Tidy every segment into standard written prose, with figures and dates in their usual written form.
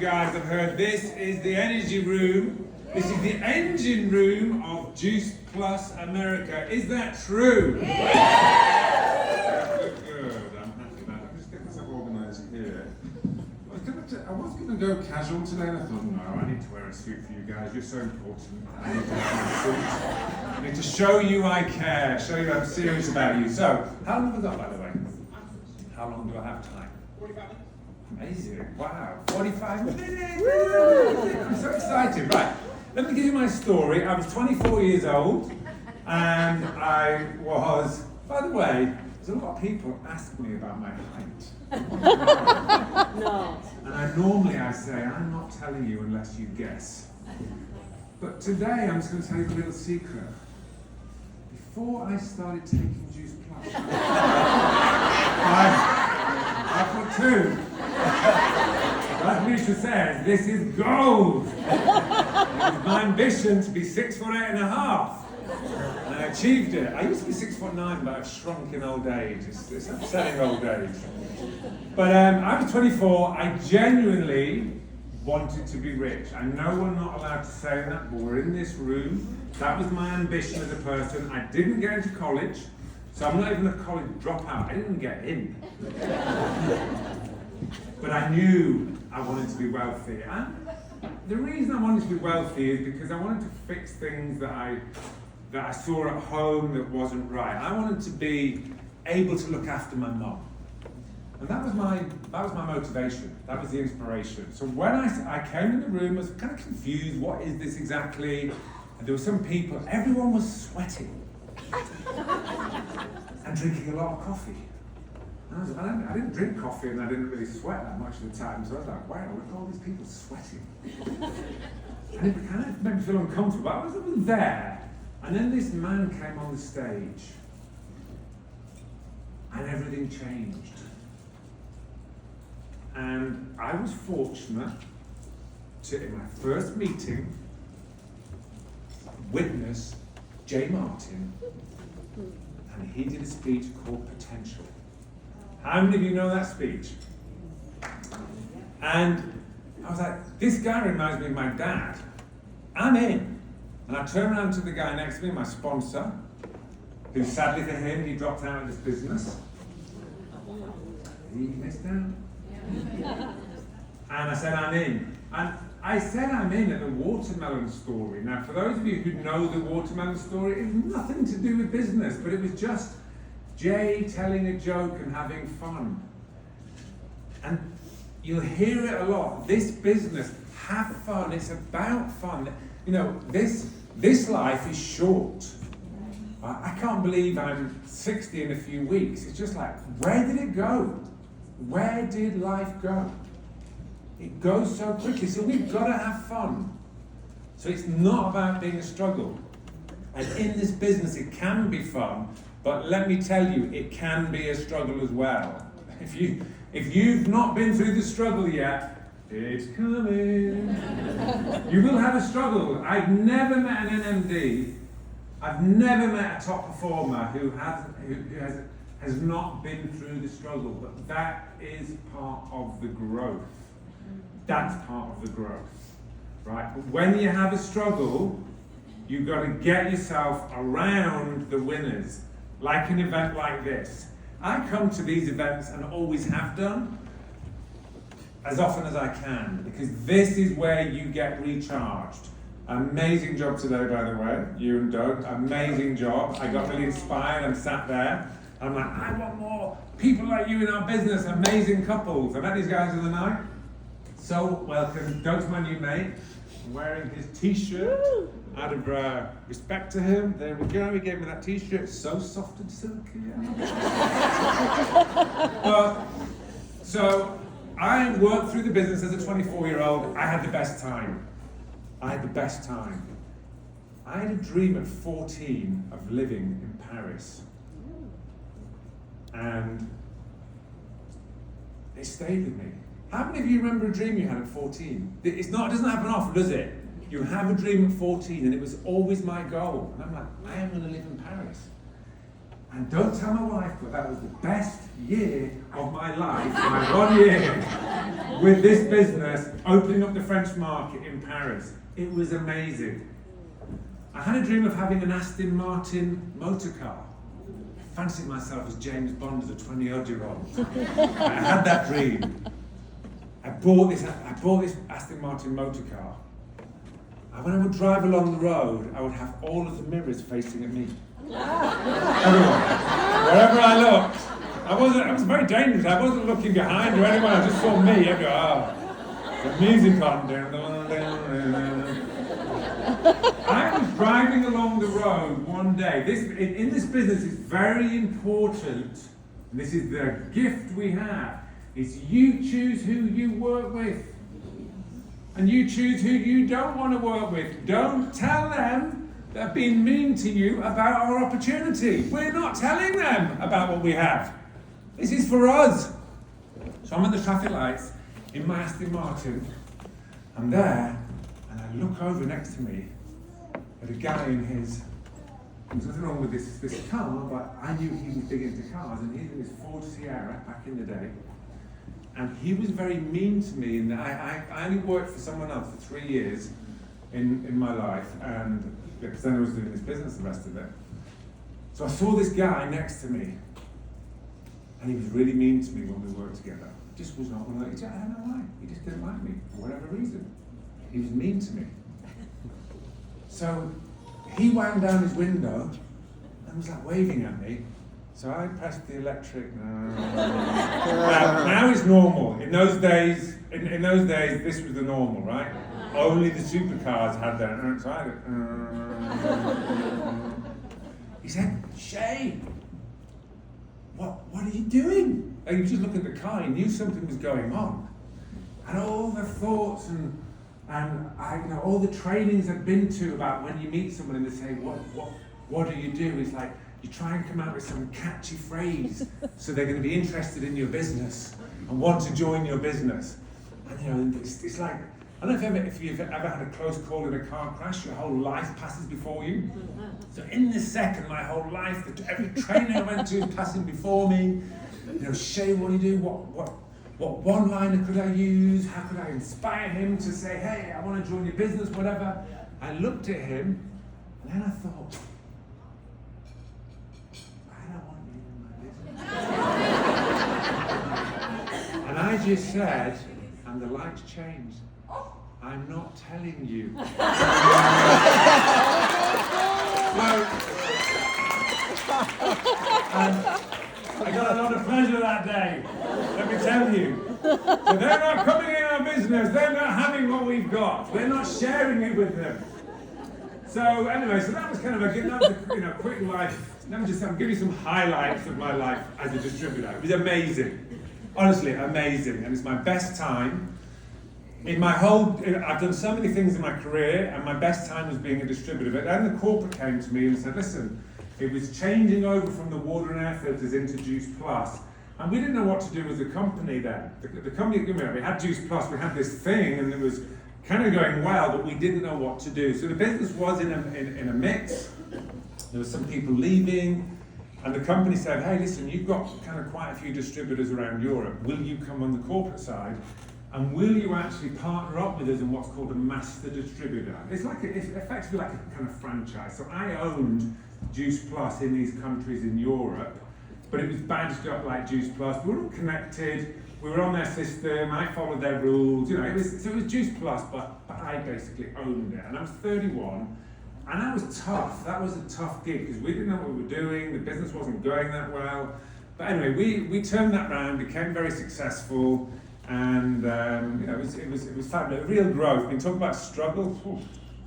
guys have heard, this is the energy room. This is the engine room of Juice Plus America. Is that true? Yeah! Good. I'm happy about it. Let's get this organised here. I was going to go casual today, and I thought, no, I need to wear a suit for you guys. You're so important. I need to have my suit. I need to show you I care, show you I'm serious about you. So, how long have we got, by the way? How long do I have time? 45 minutes. Amazing. Wow. 45 minutes. I'm so excited. Right. Let me give you my story. I was 24 years old, and I was, by the way, there's a lot of people ask me about my height. No. And I say, I'm not telling you unless you guess. But today I'm just going to tell you a little secret. Before I started taking Juice Plus, I put 2. Like Misha says, this is gold. It was my ambition to be 6'8.5". And I achieved it. I used to be 6'9", but I've shrunk in old age. It's upsetting old age. But I was 24. I genuinely wanted to be rich. I know we're not allowed to say that, but we're in this room. That was my ambition as a person. I didn't get into college, so I'm not even a college dropout. I didn't get in. But I knew I wanted to be wealthy. And the reason I wanted to be wealthy is because I wanted to fix things that I saw at home that wasn't right. I wanted to be able to look after my mum. And that was my motivation. That was the inspiration. So when I came in the room, I was kind of confused. What is this exactly? And there were some people, everyone was sweating and drinking a lot of coffee. And I didn't drink coffee, and I didn't really sweat that much of the time. So I was like, wow, look at all these people sweating. And it kind of made me feel uncomfortable. I was there. And then this man came on the stage, and everything changed. And I was fortunate to, in my first meeting, witness Jay Martin, and he did a speech called Potential. How many of you know that speech? And I was like, this guy reminds me of my dad. I'm in. And I turned around to the guy next to me, my sponsor, who sadly for him, he dropped out of this business. He missed out. And I said, I'm in. And I said I'm in at the watermelon story. Now, for those of you who know the watermelon story, it has nothing to do with business, but it was just Jay telling a joke and having fun. And you'll hear it a lot. This business, have fun. It's about fun. You know, this life is short. I can't believe I'm 60 in a few weeks. It's just like, where did it go? Where did life go? It goes so quickly, so we've got to have fun. So it's not about being a struggle. And in this business, it can be fun, but let me tell you, it can be a struggle as well. If you've not been through the struggle yet, it's coming. You will have a struggle. I've never met an NMD. I've never met a top performer who has not been through the struggle. But that is part of the growth. That's part of the growth, right? But when you have a struggle, you've got to get yourself around the winners, like an event like this. I come to these events and always have done as often as I can, because this is where you get recharged. Amazing job today, by the way, you and Doug. Amazing job. I got really inspired. I'm sat there. I'm like, I want more people like you in our business. Amazing couples. I met these guys the other night. So welcome. Doug's my new mate. I'm wearing his t-shirt out of respect to him. There we go. He gave me that t-shirt. It's so soft and silky. So I worked through the business as a 24-year-old. I had the best time. I had a dream at 14 of living in Paris. And it stayed with me. How many of you remember a dream you had at 14? It doesn't happen often, does it? You have a dream at 14, and it was always my goal. And I'm like, I am going to live in Paris. And don't tell my wife, but that was the best year of my life, my 1 year. with this business, opening up the French market in Paris. It was amazing. I had a dream of having an Aston Martin motor car. I fancied myself as James Bond as a 20-odd-year-old. I had that dream. I bought this Aston Martin motor car. And when I would drive along the road, I would have all of the mirrors facing at me. Everyone. Wherever I looked. It was very dangerous. I wasn't looking behind or anyone. I just saw me. I'd go, the music on. I was driving along the road one day. In this business, it's very important, and this is the gift we have, is you choose who you work with. And you choose who you don't want to work with. Don't tell them that have been mean to you about our opportunity. We're not telling them about what we have. This is for us. So I'm at the traffic lights in my Aston Martin. I'm there, and I look over next to me at a guy in his. There's nothing wrong with this car, but I knew he was big into cars, and he's in his Ford Sierra back in the day. And he was very mean to me in that I only worked for someone else for 3 years in my life, and because then I was doing this business the rest of it. So I saw this guy next to me, and he was really mean to me when we worked together. Just was not one of those. I don't know why. He just didn't like me for whatever reason. He was mean to me. So he wound down his window and was like waving at me. So I pressed the electric. Now it's normal. In those days, this was the normal, right? Only the supercars had that. So he said, "Shey, what are you doing?" Like, he was just looking at the car. He knew something was going on, and all the thoughts and all the trainings I've been to about when you meet someone and they say, "What do you do?" It's like, you try and come out with some catchy phrase so they're going to be interested in your business and want to join your business. And it's like, I don't know if you've ever had a close call in a car crash. Your whole life passes before you. So in this second, my whole life, every training I went to is passing before me. Shey, what do you do? What one-liner could I use? How could I inspire him to say, "Hey, I want to join your business," whatever. I looked at him, and then I thought, and I just said, and the lights changed, "I'm not telling you." I got a lot of pleasure that day, let me tell you. So they're not coming in our business, they're not having what we've got, we're not sharing it with them. So anyway, that was kind of a quick life. Let me just give you some highlights of my life as a distributor. It was amazing. Honestly, amazing. And it's my best time. I've done so many things in my career, and my best time was being a distributor. But then the corporate came to me and said, "Listen, it was changing over from the water and air filters into Juice Plus." And we didn't know what to do as a company then. The company, we had Juice Plus, we had this thing, and it was kind of going well, but we didn't know what to do. So the business was in a mix. There were some people leaving, and the company said, "Hey, listen, you've got kind of quite a few distributors around Europe. Will you come on the corporate side, and will you actually partner up with us in what's called a master distributor?" It's effectively like a kind of franchise. So I owned Juice Plus in these countries in Europe, but it was badged up like Juice Plus. We were all connected. We were on their system. I followed their rules. It was Juice Plus, but I basically owned it. And I was 31. And that was tough. That was a tough gig because we didn't know what we were doing. The business wasn't going that well. But anyway, we turned that round, became very successful, and it was fabulous. Real growth. We talk about struggle.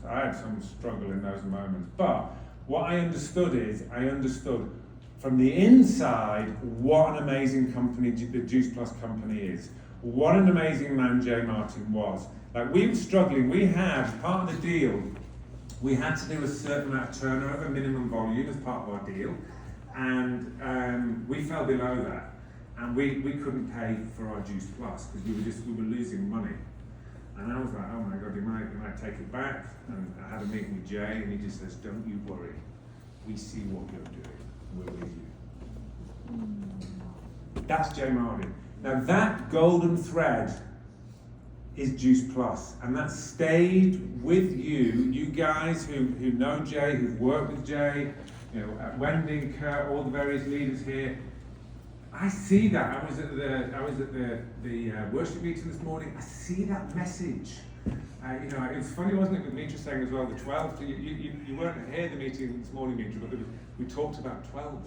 I had some struggle in those moments. But what I understood from the inside what an amazing company the Juice Plus company is. What an amazing man Jay Martin was. Like, we were struggling. We had part of the deal. We had to do a certain amount of turnover, minimum volume as part of our deal, and we fell below that, and we couldn't pay for our Juice Plus because we were losing money. And I was like, "Oh my God, you might take it back." And I had a meeting with Jay, and he just says, "Don't you worry, we see what you're doing, we're with you." That's Jay Martin. Now that golden thread is Juice Plus, and that stayed with you guys who know Jay, who've worked with Jay, you know, Wendy, Kurt, all the various leaders here. I see that. I was at the worship meeting this morning. I see that message. You know, it's funny, wasn't it, with Mitra saying as well, the 12. You weren't here the meeting this morning, Mitra, but we talked about 12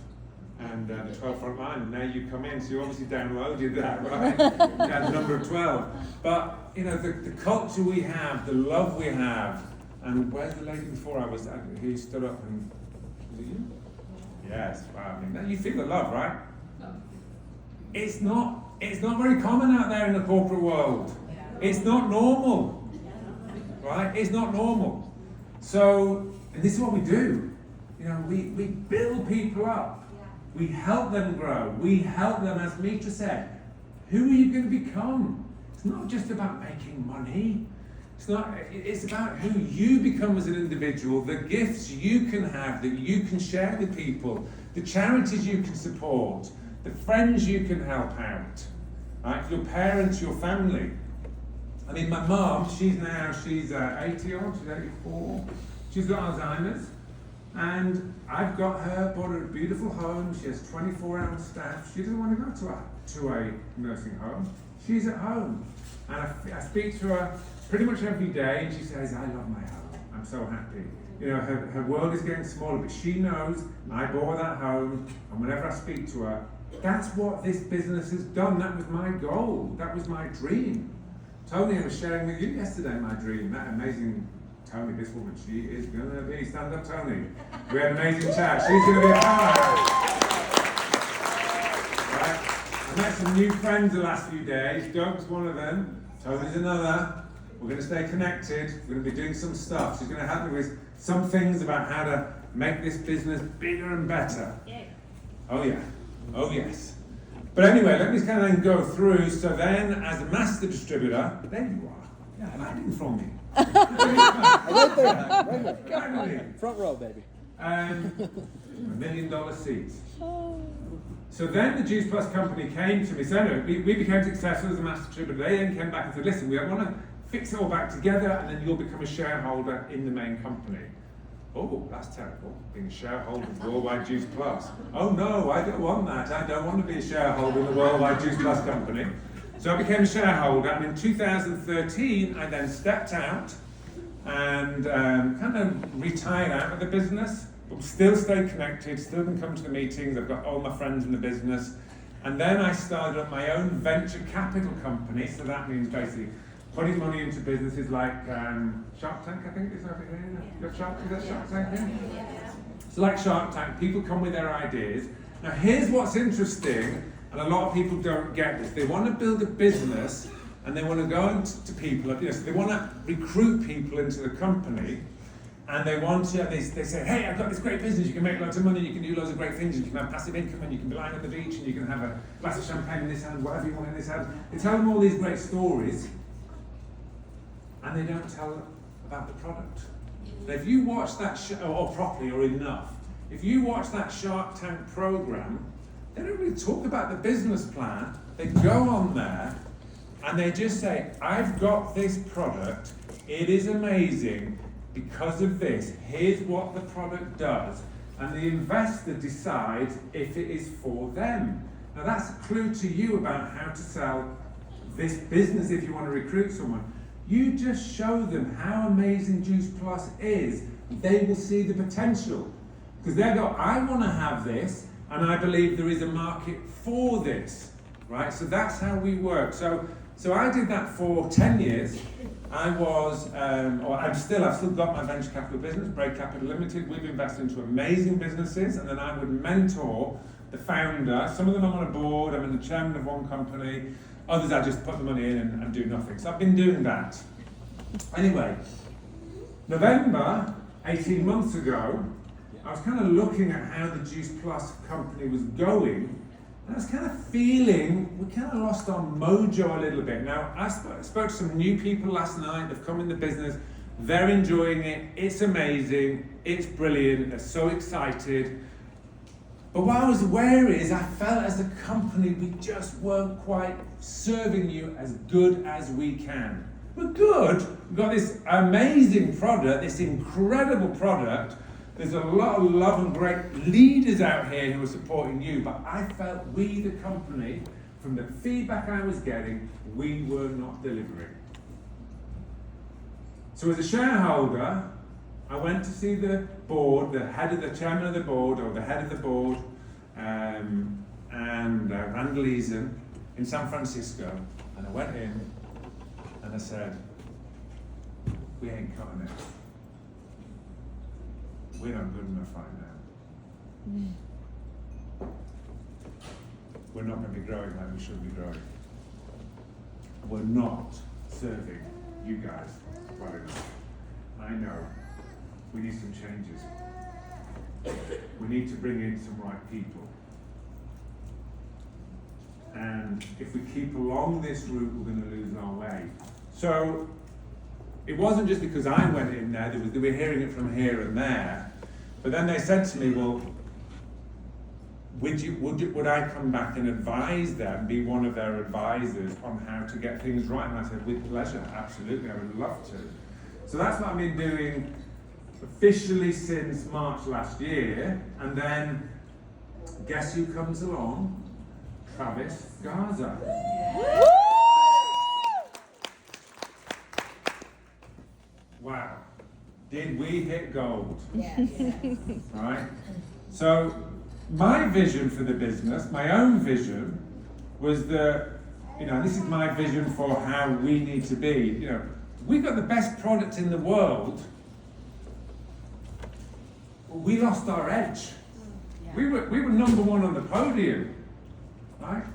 and the 12 front line, and now you come in, so you obviously downloaded that, right? That number of 12. But, you know, the culture we have, the love we have, and where's the lady before I was, who stood up and, was it you? Yes, wow, I mean, you feel the love, right? It's not very common out there in the corporate world. It's not normal, right? It's not normal. So, and this is what we do. You know, we build people up. We help them grow. We help them, as Mitra said. Who are you going to become? It's not just about making money. It's about who you become as an individual, the gifts you can have that you can share with people, the charities you can support, the friends you can help out, right? Your parents, your family. I mean, my mum, she's 80 odd, she's 84. She's got Alzheimer's. And I've got her, bought her a beautiful home. She has 24-hour staff. She doesn't want to go to a nursing home. She's at home. And I speak to her pretty much every day, and she says, I love my home. I'm so happy. You know, her world is getting smaller, but she knows I bought that home, and whenever I speak to her, that's what this business has done. That was my goal. That was my dream. Tony, I was sharing with you yesterday my dream. That amazing Tony, this woman, she is going to be, stand up Tony. We had an amazing chat. She's going to be a powerhouse. Right? I met some new friends the last few days. Doug's one of them. Tony's another. We're going to stay connected. We're going to be doing some stuff. She's going to help me with some things about how to make this business bigger and better. Yeah. Oh yeah. Oh yes. But anyway, let me kind of then go through. So then, as a master distributor, there you are. Yeah, hiding from me. Right there. Front row, baby. $1 million seats. So then the Juice Plus company came to me. So anyway, we became successful as a master distributor. They then came back and said, listen, we want to fix it all back together, and then you'll become a shareholder in the main company. Oh, that's terrible, being a shareholder of Worldwide Juice Plus. Oh no, I don't want that. I don't want to be a shareholder in the Worldwide Juice Plus company. So I became a shareholder, and in 2013, I then stepped out and kind of retired out of the business, but still stayed connected, still can come to the meetings. I've got all my friends in the business. And then I started up my own venture capital company, so that means basically putting money into businesses like Shark Tank, I think is over here. You got Shark Tank here? So like Shark Tank, people come with their ideas. Now here's what's interesting, and a lot of people don't get this. They want to build a business, and they want to go into people, so they want to recruit people into the company, and they want to, they say, hey, I've got this great business, you can make loads of money, you can do loads of great things, you can have passive income, and you can be lying on the beach, and you can have a glass of champagne in this hand, whatever you want in this hand. They tell them all these great stories, and they don't tell about the product. Now, if you watch that show, or properly or enough, if you watch that Shark Tank program, they don't really talk about the business plan. They go on there and they just say, I've got this product, it is amazing because of this, here's what the product does, and the investor decides if it is for them. Now that's a clue to you about how to sell this business if you want to recruit someone. You just show them how amazing Juice Plus is. They will see the potential. Because they go, I want to have this, and I believe there is a market for this. Right? So that's how we work. So I did that for 10 years. I've still got my venture capital business, Break Capital Limited. We've invested into amazing businesses, and then I would mentor the founder. Some of them I'm on a board, I'm in the chairman of one company. Others I just put the money in and do nothing. So I've been doing that. Anyway, November, 18 months ago, I was kind of looking at how the Juice Plus company was going, and I was kind of feeling we kind of lost our mojo a little bit. Now, I spoke to some new people last night. They've come in the business. They're enjoying it. It's amazing. It's brilliant. They're so excited. But what I was aware is I felt as a company we just weren't quite serving you as good as we can. We're good. We've got this amazing product, this incredible product. There's a lot of love and great leaders out here who are supporting you, but I felt we, the company, from the feedback I was getting, we were not delivering. So as a shareholder, I went to see the board, the chairman of the board, or the head of the board, and Randall Eason in San Francisco, and I went in and I said, we ain't cutting it. We're not good enough right now. We're not going to be growing like we should be growing. We're not serving you guys well enough. I know we need some changes. We need to bring in some right people. And if we keep along this route, we're going to lose our way. So it wasn't just because I went in there, they were hearing it from here and there. But then they said to me, well, would I come back and advise them, be one of their advisors on how to get things right? And I said, with pleasure, absolutely, I would love to. So that's what I've been doing officially since March last year. And then, guess who comes along? Travis Garza. Wow. Did we hit gold? Yes. Right? So, my vision for the business, my own vision, was that, this is my vision for how we need to be. We've got the best product in the world, but we lost our edge. Yeah. We were number one on the podium, right?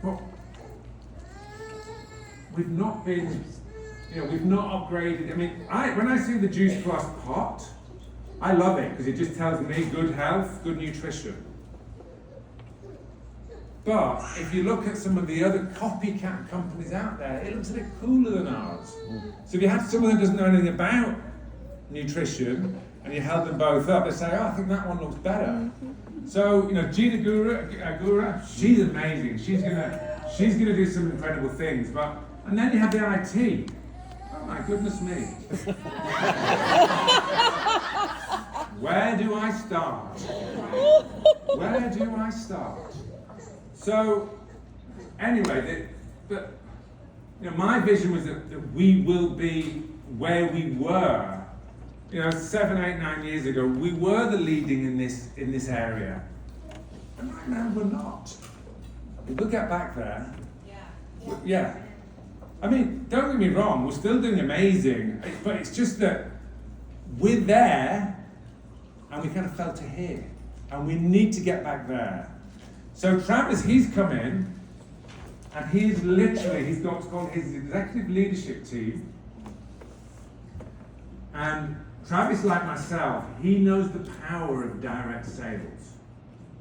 But we've not been, we've not upgraded. I mean, when I see the Juice Plus pot, I love it because it just tells me good health, good nutrition. But if you look at some of the other copycat companies out there, it looks a bit cooler than ours. So if you have someone that doesn't know anything about nutrition and you held them both up, they say, oh, I think that one looks better. So, Gina Gura, she's amazing. She's gonna do some incredible things. And then you have the IT. Oh my goodness me. Where do I start? Where do I start? So, anyway, my vision was that we will be where we were. 7, 8, 9 years ago, we were the leading in this area. And right now, we're not. If we get back there, yeah. I mean, don't get me wrong, we're still doing amazing, but it's just that we're there, and we kind of fell to here, and we need to get back there. So Travis, he's come in, and he's got what's called his executive leadership team. And Travis, like myself, he knows the power of direct sales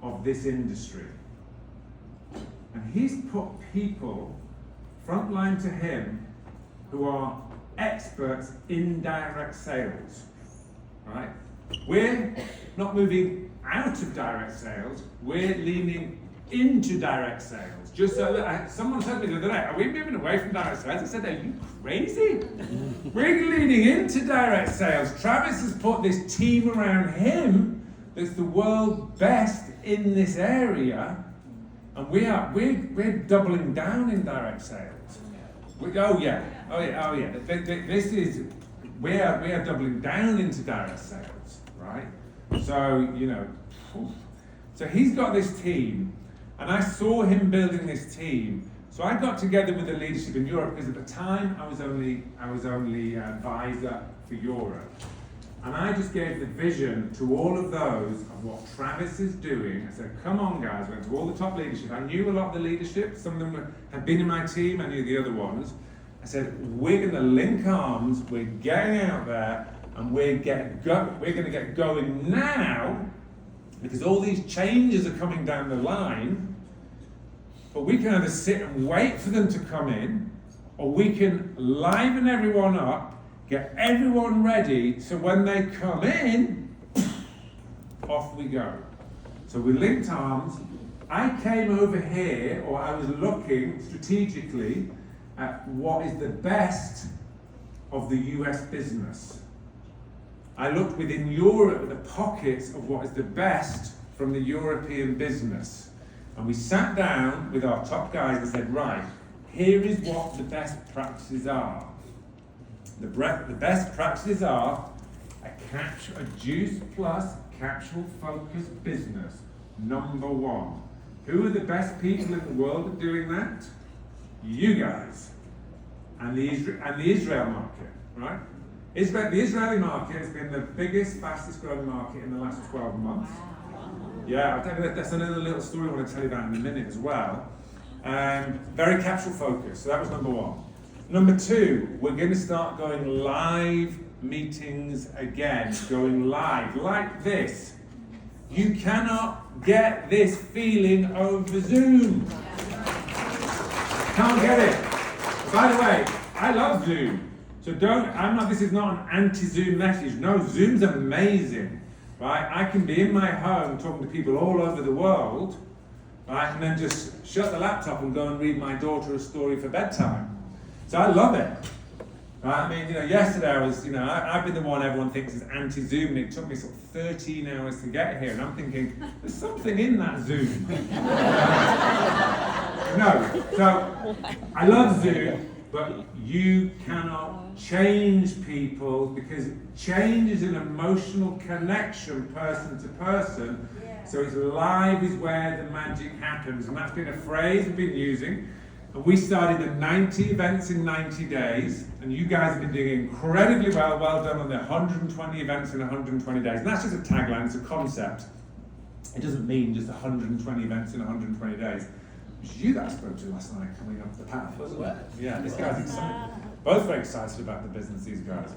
of this industry. And he's put people frontline to him who are experts in direct sales, right? We're not moving out of direct sales, we're leaning into direct sales. Just so that someone said to me the other day, are we moving away from direct sales? I said, are you crazy? We're leaning into direct sales. Travis has put this team around him that's the world best in this area, and we're doubling down in direct sales. We are doubling down into direct sales, right? So, so he's got this team, and I saw him building this team. So I got together with the leadership in Europe because at the time I was only advisor for Europe, and I just gave the vision to all of those of what Travis is doing. I said, "Come on, guys!" Went to all the top leadership. I knew a lot of the leadership. Some of them had been in my team. I knew the other ones. I said, "We're going to link arms. We're getting out there, and we're going to get going now." Because all these changes are coming down the line, but we can either sit and wait for them to come in, or we can liven everyone up, get everyone ready, so when they come in, off we go. So we linked arms, I came over here, or I was looking strategically at what is the best of the US business. I looked within Europe at the pockets of what is the best from the European business. And we sat down with our top guys and said, right, here is what the best practices are. The best practices are a juice plus capsule focused business, number one. Who are the best people in the world at doing that? You guys. And the Israel market, right? The Israeli market has been the biggest, fastest growing market in the last 12 months. Yeah, I'll tell you that's another little story I want to tell you about in a minute as well. Very capsule focused, so that was number one. Number two, we're going to start going live meetings again, going live like this. You cannot get this feeling over Zoom. Can't get it. By the way, I love Zoom. So this is not an anti-Zoom message. No, Zoom's amazing, right? I can be in my home talking to people all over the world, right? And then just shut the laptop and go and read my daughter a story for bedtime. So I love it. Right? I mean, yesterday I was, I've been the one everyone thinks is anti-Zoom, and it took me sort of 13 hours to get here, and I'm thinking, there's something in that Zoom. No, so I love Zoom, but you cannot change people, because change is an emotional connection person to person. So it's live is where the magic happens, and that's been a phrase we've been using. And we started the 90 events in 90 days, and you guys have been doing incredibly well. Well done on the 120 events in 120 days. And that's just a tagline, it's a concept. It doesn't mean just 120 events in 120 days. Which is you that I spoke to last night coming up the path, wasn't it? Yeah, this guy's excited. Both very excited about the business, these guys.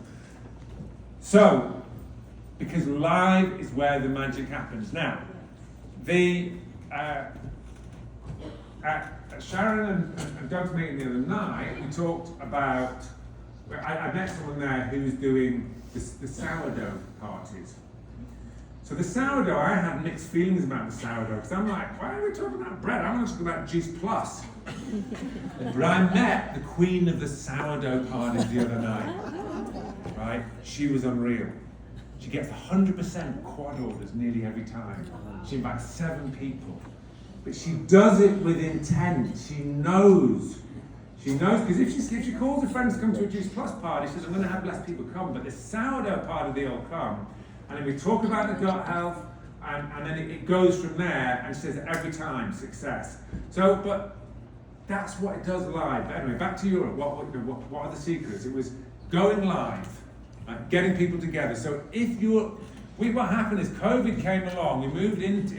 So, because live is where the magic happens. Now, Sharon and Doug's meeting the other night, we talked about, I met someone there who was doing the sourdough parties. So the sourdough, I had mixed feelings about the sourdough, because I'm like, why are we talking about bread? I want to talk about Juice Plus. But I met the queen of the sourdough parties the other night, right? She was unreal. She gets 100% quad orders nearly every time. She invites 7 people. But she does it with intent. She knows, because if she calls her friends to come to a Juice Plus party, she says, I'm going to have less people come, but the sourdough party, they all come. And then we talk about the gut health, and then it goes from there, and she says every time, success. So, but that's what it does live. But anyway, back to Europe. What are the secrets? It was going live, getting people together. So what happened is COVID came along, we moved into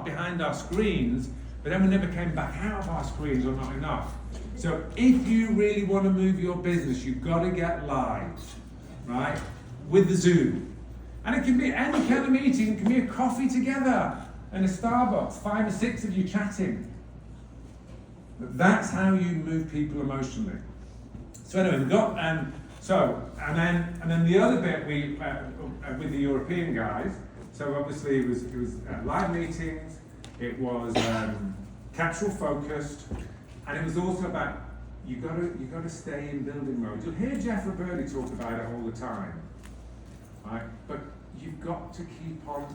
behind our screens, but then we never came back out of our screens, or not enough. So if you really want to move your business, you've got to get live, right? With the Zoom. And it can be any kind of meeting, it can be a coffee together in a Starbucks, 5 or 6 of you chatting. But that's how you move people emotionally. So anyway, we've got, and then the other bit with the European guys. So obviously it was live meetings. It was capsule focused, and it was also about you got to stay in building mode. You'll hear Jeff Roberti talk about it all the time, right? But you've got to keep on.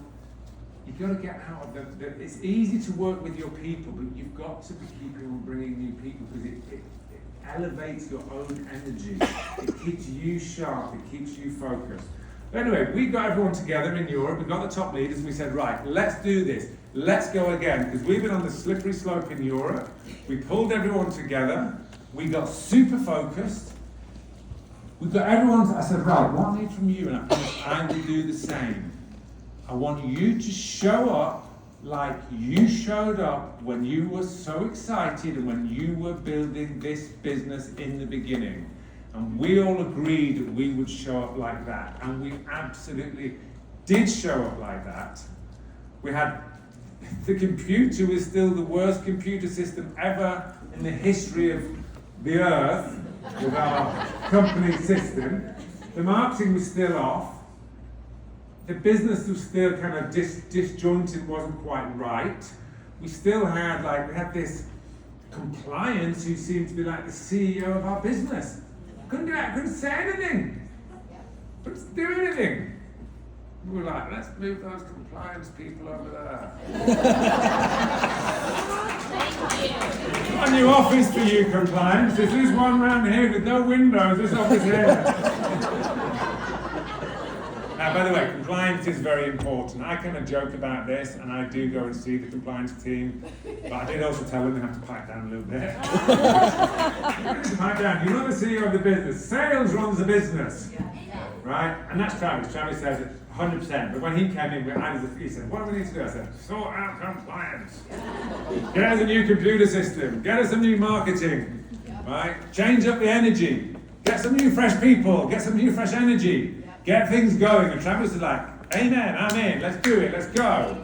You've got to get out of the. It's easy to work with your people, but you've got to be keeping on bringing new people, because it elevates your own energy. It keeps you sharp. It keeps you focused. But anyway, we got everyone together in Europe. We got the top leaders, and we said, right, let's do this. Let's go again, because we've been on the slippery slope in Europe. We pulled everyone together. We got super focused. We got everyone. I said, right, what I need from you, and I will do the same. I want you to show up like you showed up when you were so excited and when you were building this business in the beginning. And we all agreed that we would show up like that. And we absolutely did show up like that. We had, the computer was still the worst computer system ever in the history of the earth with our company system. The marketing was still off. The business was still kind of disjointed, wasn't quite right. we still had we had this compliance who seemed to be like the CEO of our business. Couldn't do it, couldn't say anything. Couldn't do anything. We were like, let's move those compliance people over there. A new office for you, compliance. This is one round here with no windows, this office here. Now, by the way, compliance is very important. I kind of joke about this, and I do go and see the compliance team, but I did also tell them they have to pipe down a little bit. Pipe down. You're not the CEO of the business. Sales runs the business, right? And that's Travis. Travis says it 100%. But when he came in, he said, "What do we need to do?" I said, "Sort out compliance. Get us a new computer system. Get us some new marketing, right? Change up the energy. Get some new fresh people. Get some new fresh energy." Get things going, and Travis is like, "Amen, I'm in, let's do it, let's go."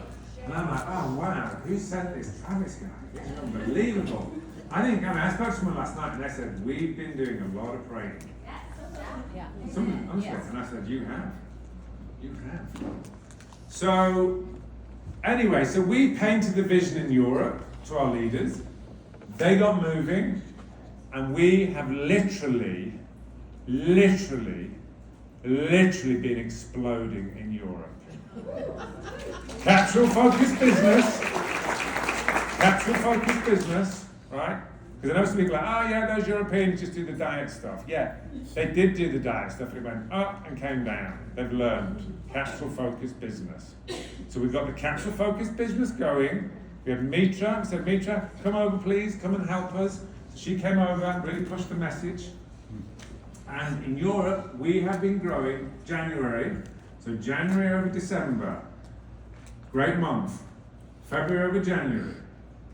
And I'm like, "Oh wow, who sent this Travis guy? It's unbelievable." I spoke to someone last night and they said, "We've been doing a lot of praying." Someone answered, and I said, You have. So, anyway, so we painted the vision in Europe to our leaders. They got moving, and we have literally been exploding in Europe. Capsule focused business, right? Because I know some people are like, "Oh yeah, those Europeans just do the diet stuff." Yeah, they did do the diet stuff, it went up and came down. They've learned capsule focused business. So we've got the capsule focused business going. We have Mitra. I said, "Mitra, come over please, come and help us." So she came over and really pushed the message. And in Europe, we have been growing January, so January over December, great month. February over January,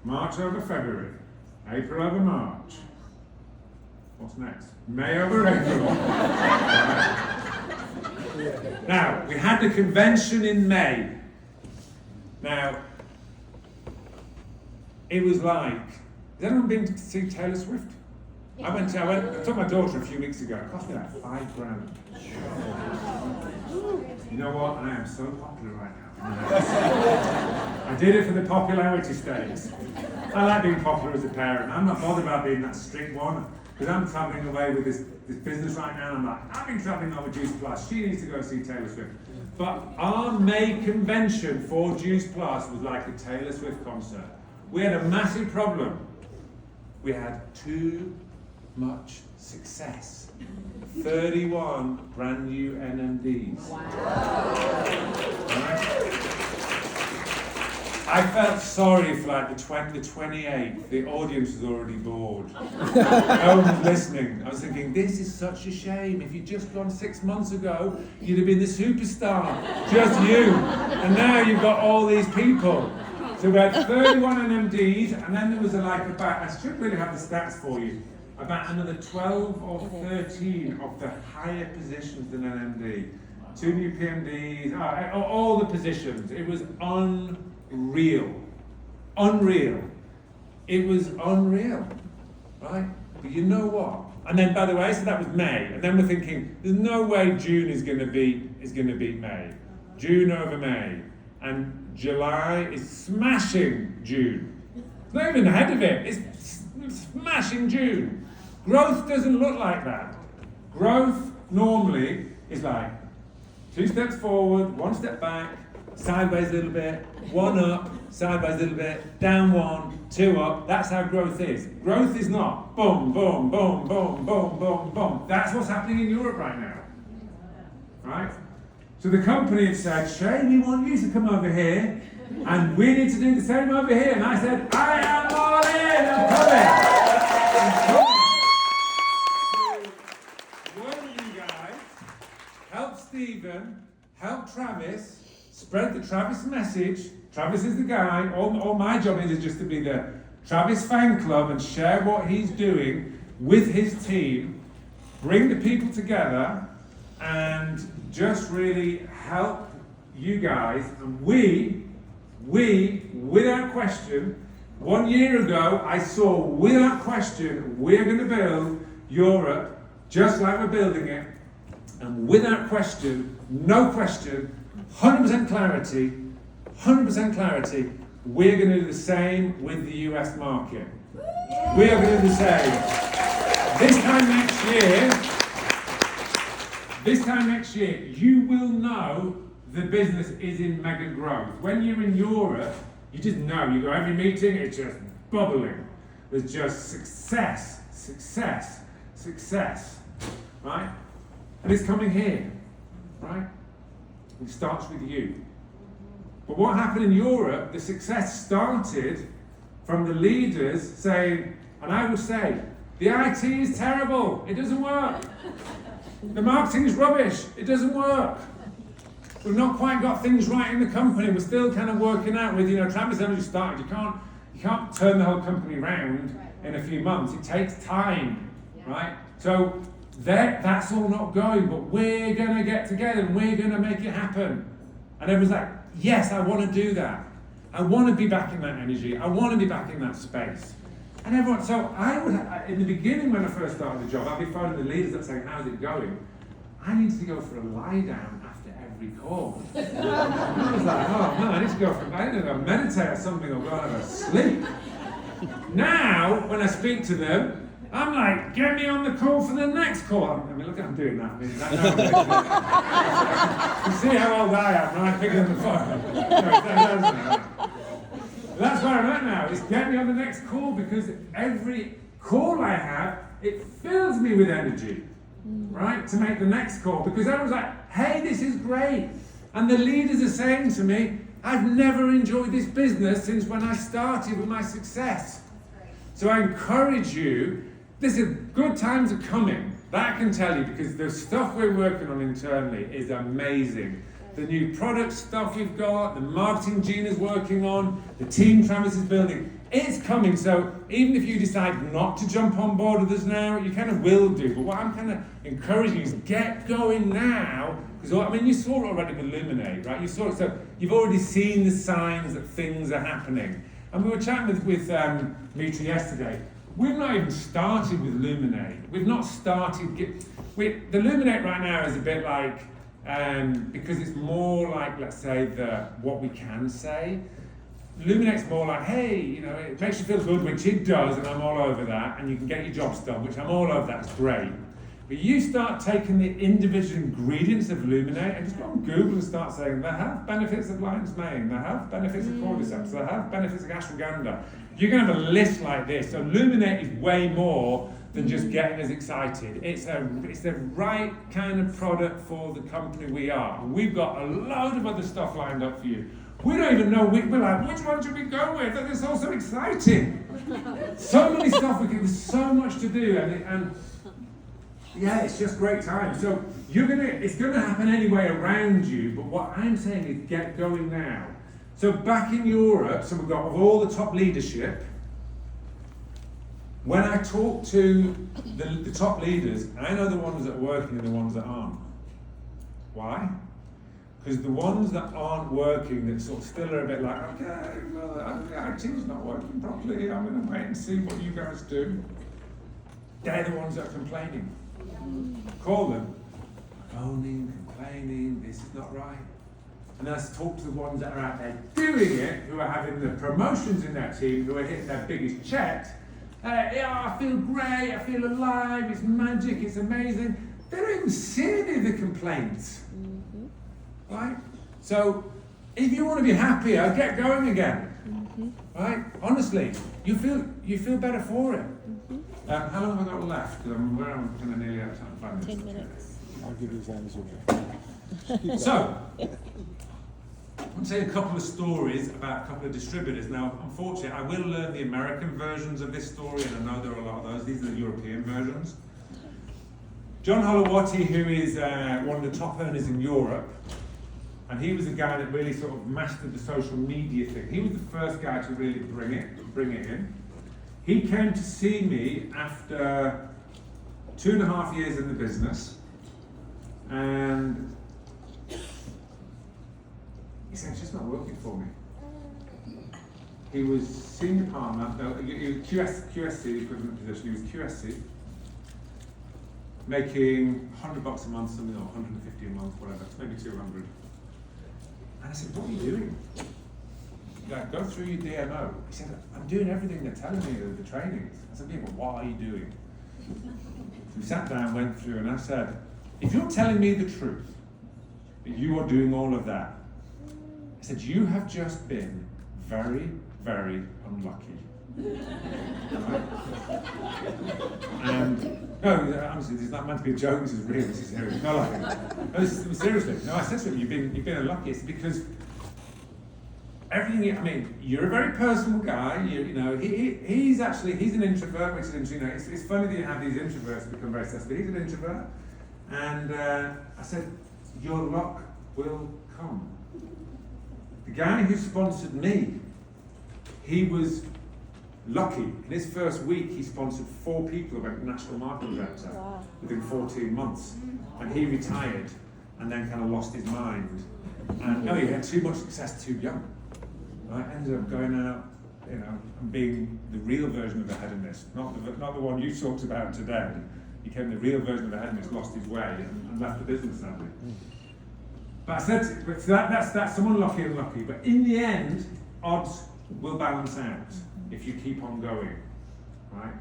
March over February, April over March. What's next? May over April. Now, we had the convention in May. Now, it was like, has anyone been to see Taylor Swift? I took my daughter a few weeks ago. It cost me like $5,000. You know what? I am so popular right now. I did it for the popularity stakes. I like being popular as a parent. I'm not bothered about being that strict one, because I'm travelling away with this business right now. I'm like, I've been travelling over Juice Plus. She needs to go see Taylor Swift. But our May convention for Juice Plus was like a Taylor Swift concert. We had a massive problem. We had too much success. 31 brand new NMDs. Wow. Right? I felt sorry for like the 28th. The audience was already bored. No one was listening. I was thinking, this is such a shame. If you'd just gone 6 months ago, you'd have been the superstar. Just you. And now you've got all these people. So we had 31 NMDs, and then there was I should really have the stats for you, about another 12 or 13 of the higher positions than NMD. 2 new PMDs, all the positions. It was unreal. It was unreal, right? But you know what? And then, by the way, so that was May, and then we're thinking, there's no way June is going to beat May. June over May, and July is smashing June. It's not even ahead of it. It's smashing June. Growth doesn't look like that. Growth normally is like 2 steps forward, 1 step back, sideways a little bit, 1 up, sideways a little bit, down 1, 2 up. That's how growth is. Growth is not boom, boom, boom, boom, boom, boom, boom. That's what's happening in Europe right now. Right? So the company have said, Shey, we want you to come over here, and we need to do the same over here. And I said, I am all in, I'm coming. Help Stephen, help Travis, spread the Travis message. Travis is the guy. All my job is just to be the Travis fan club and share what he's doing with his team, bring the people together, and just really help you guys. And we, without question, 1 year ago, I saw without question, we're going to build Europe just like we're building it. And without question, no question, 100% clarity, we're going to do the same with the US market. We are going to do the same. This time next year, you will know the business is in mega growth. When you're in Europe, you just know. You go every meeting, it's just bubbling. There's just success, success, success, right? And it's coming here, right? It starts with you. But what happened in Europe, the success started from the leaders saying, and I would say, the IT is terrible, it doesn't work. The marketing is rubbish, it doesn't work. We've not quite got things right in the company, we're still kind of working out with, Travis Energy started, you can't turn the whole company around in a few months, it takes time, right? So that's all not going, but we're going to get together and we're going to make it happen. And everyone's like, yes, I want to do that. I want to be back in that energy. I want to be back in that space. And everyone, so in the beginning when I first started the job, I'd be phoning the leaders up saying, how's it going? I need to go for a lie down after every call. And I was like, oh no, I need to go for, I need to go meditate or something or go and have a sleep. Now, when I speak to them, I'm like, get me on the call for the next call. I mean, look, I'm doing that. You see how old I am when I pick up the phone. That's where I'm at now, is get me on the next call, because every call I have, it fills me with energy, right, to make the next call. Because everyone's like, hey, this is great. And the leaders are saying to me, I've never enjoyed this business since when I started with my success. So I encourage you, listen, good times are coming. That I can tell you, because the stuff we're working on internally is amazing. The new product stuff we've got, the marketing Gina's working on, the team Travis is building, it's coming. So even if you decide not to jump on board with us now, you kind of will do. But what I'm kind of encouraging you is get going now. Because, I mean, you saw it already with Luminate, right? You saw it, so you've already seen the signs that things are happening. And we were chatting with Mitra yesterday. We've not even started with Luminate. We've not started. The Luminate right now is a bit like, because it's more like, let's say, what we can say. Luminate's more like, hey, it makes you feel good, which it does, and I'm all over that, and you can get your jobs done, which I'm all over, that's great. But you start taking the individual ingredients of Luminate and just go on Google and start saying, they have benefits of lion's mane, they have benefits of cordyceps, they have benefits of ashwagandha. You're going to have a list like this. So Luminate is way more than just getting us excited. It's the right kind of product for the company we are. And we've got a load of other stuff lined up for you. We don't even know, we're like, which one should we go with? It's all so exciting. So many stuff, there's so much to do. And yeah, it's just great time. So it's gonna happen anyway around you, but what I'm saying is get going now. So back in Europe, so we've got of all the top leadership, when I talk to the top leaders, I know the ones that are working and the ones that aren't. Why? Because the ones that aren't working, that sort of still are a bit like, okay, well, the IT's not working properly, I'm going to wait and see what you guys do. They're the ones that are complaining. Call them. Moaning, complaining, this is not right. And let's talk to the ones that are out there doing it, who are having the promotions in their team, who are hitting their biggest checks. Yeah, I feel great, I feel alive, it's magic, it's amazing. They don't even see any of the complaints. Right? So, if you want to be happier, get going again. Right? Honestly, you feel better for it. How long have I got left? Because I'm kind of nearly out of time. 5 minutes. 10 minutes. I'll give you as long as you want. So, I'm saying a couple of stories about a couple of distributors. Now, unfortunately, I will learn the American versions of this story, and I know there are a lot of those. These are the European versions. John Holowati, who is one of the top earners in Europe, and he was the guy that really sort of mastered the social media thing. He was the first guy to really bring it in. He came to see me after 2.5 years in the business, and he said, it's just not working for me. He was senior partner, he was QSC, the equivalent position, he was QSC, making $100 a month, something, or 150 a month, whatever, maybe 200. And I said, what are you doing? like, go through your DMO. He said, I'm doing everything they're telling me, the trainings. I said, yeah, but what are you doing? So we sat down, went through, and I said, if you're telling me the truth, that you are doing all of that, I said, you have just been very, very unlucky. Right? And no, honestly, this is not meant to be a joke. This is real. This is serious. No, like, no, seriously. No, I said to him, you've been unlucky. It's because everything. I mean, you're a very personal guy. You know, he's an introvert, which is interesting. You know, it's funny that you have these introverts become very successful. He's an introvert, and I said, your luck will come. The guy who sponsored me, he was lucky. In his first week, he sponsored 4 people who went national marketing director within 14 months. And he retired and then kind of lost his mind. And no, he had too much success too young. Right? Ended up going out, you know, and being the real version of a hedonist, not the one you talked about today. He became the real version of a hedonist, lost his way, and left the business sadly. But I said, so that's someone lucky and lucky. But in the end, odds will balance out if you keep on going, right?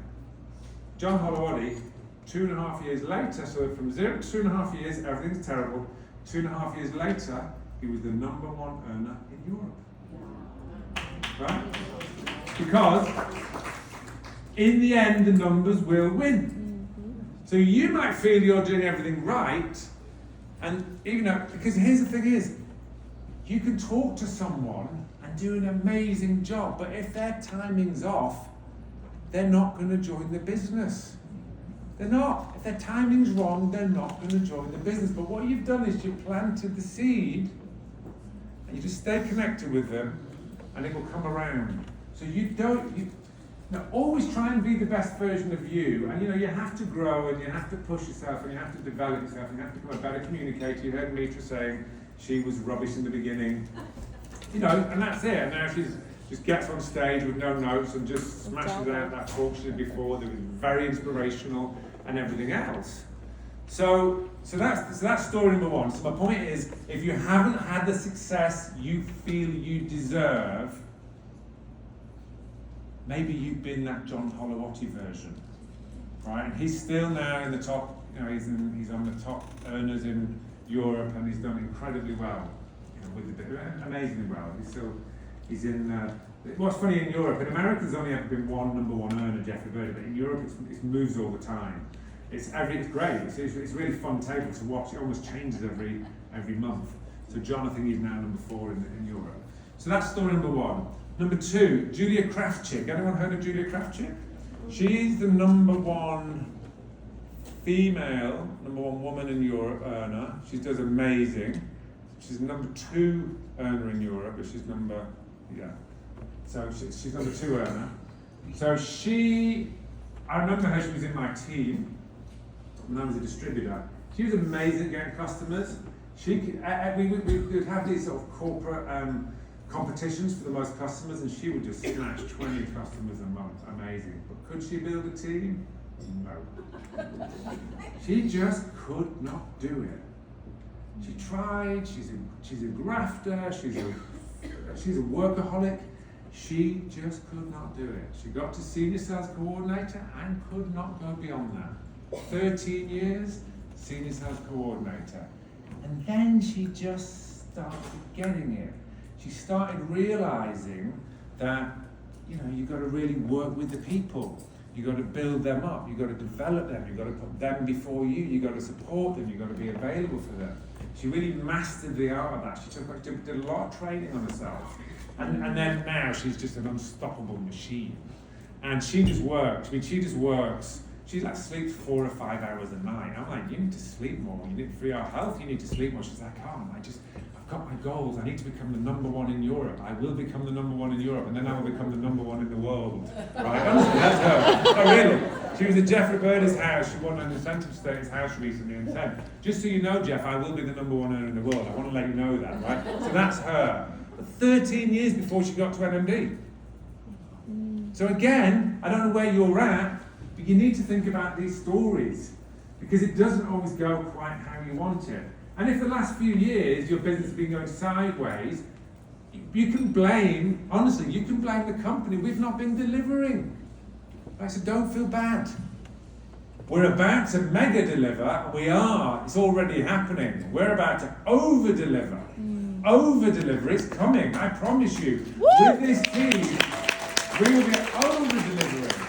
John Holowody, 2.5 years later, so from 0 to 2.5 years, everything's terrible. 2.5 years later, he was the #1 earner in Europe, right? Because in the end, the numbers will win. So you might feel you're doing everything right, and you know, because here's the thing is, you can talk to someone and do an amazing job, but if their timing's off, they're not going to join the business. They're not. If their timing's wrong, they're not going to join the business. But what you've done is you've planted the seed, and you just stay connected with them, and it will come around. So always try and be the best version of you. And you know, you have to grow, and you have to push yourself, and you have to develop yourself, and you have to become a better communicator. You heard Mitra saying she was rubbish in the beginning. You know, and that's it. And now she just gets on stage with no notes and just smashes out that talk she did before that was very inspirational and everything else. So that's story number 1. So my point is, if you haven't had the success you feel you deserve, maybe you've been that John Holowody version, right? And he's still now in the top. You know, he's on the top earners in Europe, and he's done incredibly well. Amazingly well. He's in. What's funny in Europe, in America, there's only ever been one #1 earner, Jeffrey Bird, but in Europe it moves all the time. It's great. It's really fun table to watch. It almost changes every month. So John, I think he's now #4 in Europe. So that's story number 1. Number 2, Julia Krafchick. Anyone heard of Julia Krafchick? She's the #1 female, #1 woman in Europe earner. She does amazing. She's #2 earner in Europe, but she's So she's #2 earner. So I remember her, she was in my team when I was a distributor. She was amazing at getting customers. We would have these sort of corporate competitions for the most customers, and she would just snatch 20 customers a month. Amazing. But could she build a team? No. She just could not do it. She tried. She's a grafter. She's a workaholic. She just could not do it. She got to senior sales coordinator and could not go beyond that. 13 years, senior sales coordinator. And then she just started getting it. She started realizing that, you know, you've got to really work with the people. You've got to build them up. You've got to develop them. You've got to put them before you. You've got to support them. You've got to be available for them. She really mastered the art of that. She did a lot of training on herself. And then now she's just an unstoppable machine. And she just works. I mean, she just works. She's like sleeps 4 or 5 hours a night. I'm like, you need to sleep more. You need, for your health, you need to sleep more. She's like, I've got my goals. I need to become the #1 in Europe. I will become the #1 in Europe, and then I will become the #1 in the world. Right? Honestly, that's her. Oh, really? She was at Jeffrey Bird's house. She won an incentive stay at his house recently and said, just so you know, Jeff, I will be the #1 earner in the world. I want to let you know that, right? So that's her. But 13 years before she got to NMD. So again, I don't know where you're at, but you need to think about these stories, because it doesn't always go quite how you want it. And if the last few years your business has been going sideways, you can blame, honestly, you can blame the company. We've not been delivering. Right, so don't feel bad. We're about to mega deliver, and we are. It's already happening. We're about to over deliver. Over deliver. It's coming. I promise you. Woo! With this team, we will be over delivering.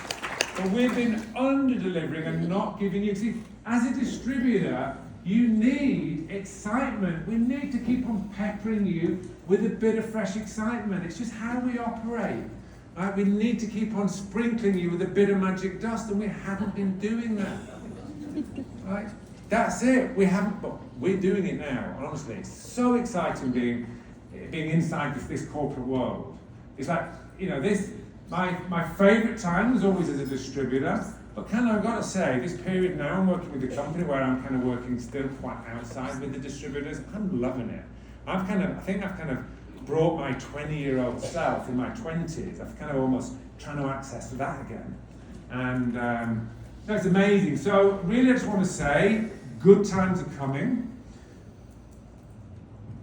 But we've been under delivering and not giving you. See, as a distributor, you need excitement. We need to keep on peppering you with a bit of fresh excitement. It's just how we operate. Right? We need to keep on sprinkling you with a bit of magic dust, and we haven't been doing that. Right? That's it. We haven't, but we're doing it now. Honestly, it's so exciting being inside this corporate world. It's like, this. My favourite time was always as a distributor. But I've got to say, this period now, I'm working with a company where I'm kind of working still quite outside with the distributors. I'm loving it. I think I've kind of brought my 20-year-old self in my 20s. I've kind of almost trying to access that again. And that's amazing. So really I just want to say, good times are coming.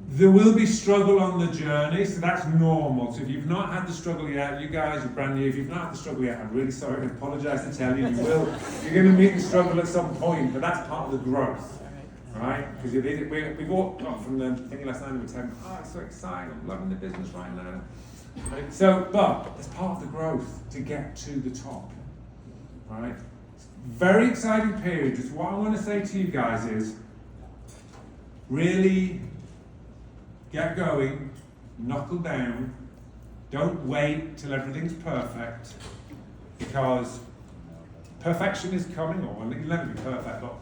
There will be struggle on the journey, so that's normal. So if you've not had the struggle yet, you guys are brand new. If you've not had the struggle yet, I'm really sorry and apologise to tell you. You're going to meet the struggle at some point, but that's part of the growth. Right? Because we've all got from the thing last night, we were saying, it's so exciting, I'm loving the business right now. Right? So, but it's part of the growth to get to the top. Right? Very exciting period. Just what I want to say to you guys is, really get going, knuckle down, don't wait till everything's perfect, because perfection is coming, or it'll never be perfect, but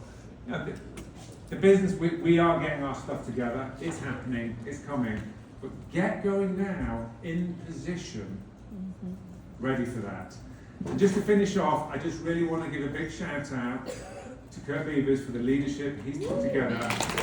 the business, we are getting our stuff together, it's happening, it's coming, but get going now, in position, ready for that. And just to finish off, I just really want to give a big shout out to Kurt Beavers for the leadership he's put together.